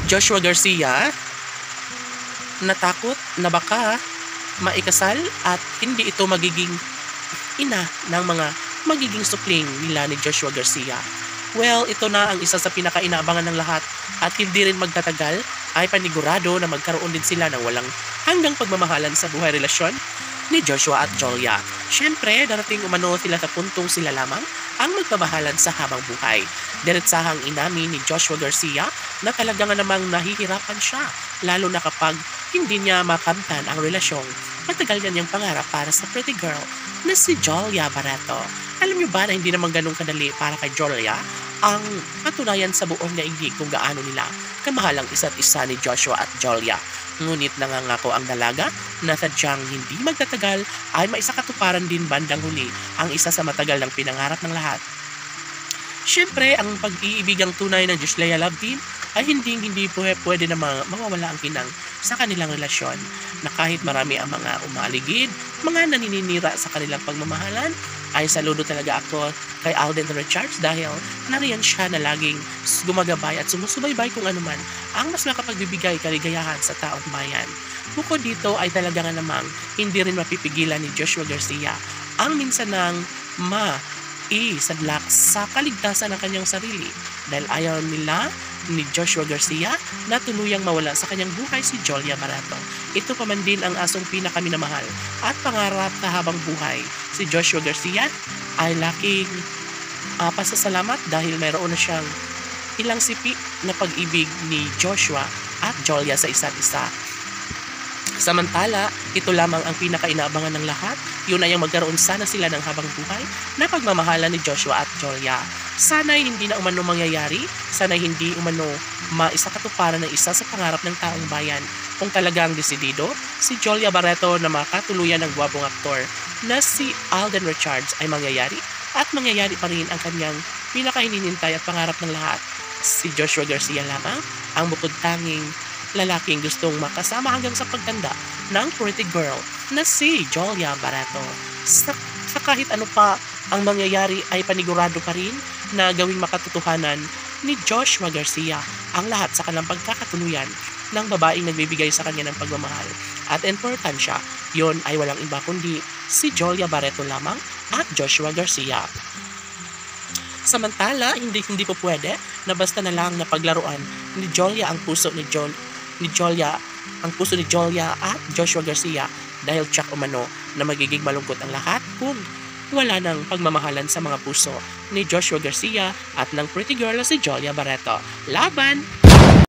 Joshua Garcia natakot na baka maikasal at hindi ito magiging ina ng mga magiging supling nila ni Joshua Garcia. Well, ito na ang isa sa pinakainaabangan ng lahat at hindi rin magtatagal ay panigurado na magkaroon din sila ng walang hanggang pagmamahalan sa buhay relasyon ni Joshua at Jolia. Siyempre, darating umano sila sa puntong sila lamang ang magmamahalan sa habang buhay. Diretsahang inamin ni Joshua Garcia na talaga nga namang nahihirapan siya, lalo na kapag hindi niya makamtan ang relasyong matagal niya niyang pangarap para sa pretty girl na si Jolia Barreto. Alam niyo ba na hindi naman ganun kadali para kay Jolia ang patunayan sa buong daigdig kung gaano nila kamahal ang isa't isa ni Joshua at Jolia. Ngunit nangangako ang dalaga na sadyang hindi magtatagal ay maisakatuparan din bandang huli ang isa sa matagal ng pinangarap ng lahat. Siyempre, ang pag-iibigang tunay ng Joshua Love Team ay hindi pwede na mawawala ang kinang sa kanilang relasyon, na kahit marami ang mga umaligid, mga nanininira sa kanilang pagmamahalan, ay saludo talaga ako kay Alden Richards dahil nariyan siya na laging gumagabay at sumusubaybay kung anuman ang mas makapagbibigay kaligayahan sa taong bayan. Bukod dito ay talaga nga namang hindi rin mapipigilan ni Joshua Garcia ang minsan ng isadlak sa kaligtasan ng kanyang sarili dahil ayaw nila ni Joshua Garcia na tuluyang mawala sa kanyang buhay si Jolia Barreto. Ito pa man din ang asong pinakaminamahal at pangarap na habang buhay. Si Joshua Garcia ay laking pasasalamat dahil mayroon na siyang ilang sipi na pag-ibig ni Joshua at Jolia sa isa't isa. Samantala, ito lamang ang pinakainaabangan ng lahat. Yun ay ang magkaroon sana sila ng habang buhay na pagmamahalan ni Joshua at Jolia. Sana'y hindi na umano mangyayari, sana'y hindi umano maisakatuparan ng isa sa pangarap ng taong bayan. Kung talagang desidido, si Jolia Barreto na makatuluyan ng gwapong aktor na si Alden Richards ay mangyayari at mangyayari pa rin ang kanyang pinakahininintay at pangarap ng lahat. Si Joshua Garcia lamang ang bukod tanging lalaking gustong makasama hanggang sa pagtanda ng pretty girl na si Jolia Barreto. Sa kahit ano pa ang mangyayari ay panigurado pa rin na gawing makatotohanan ni Joshua Garcia ang lahat sa kanilang pagkakatuluyan ng babaeng nagbibigay sa kanya ng pagmamahal at importansya. Yon ay walang iba kundi si Jolia Barreto lamang at Joshua Garcia. Samantala, hindi po pwede na basta na lang na paglaruan ni Jolia ang puso ni Jolia at Joshua Garcia dahil tsak umano na magiging malungkot ang lahat kung wala ng pagmamahalan sa mga puso ni Joshua Garcia at ng pretty girl na si Jolia Barreto. Laban!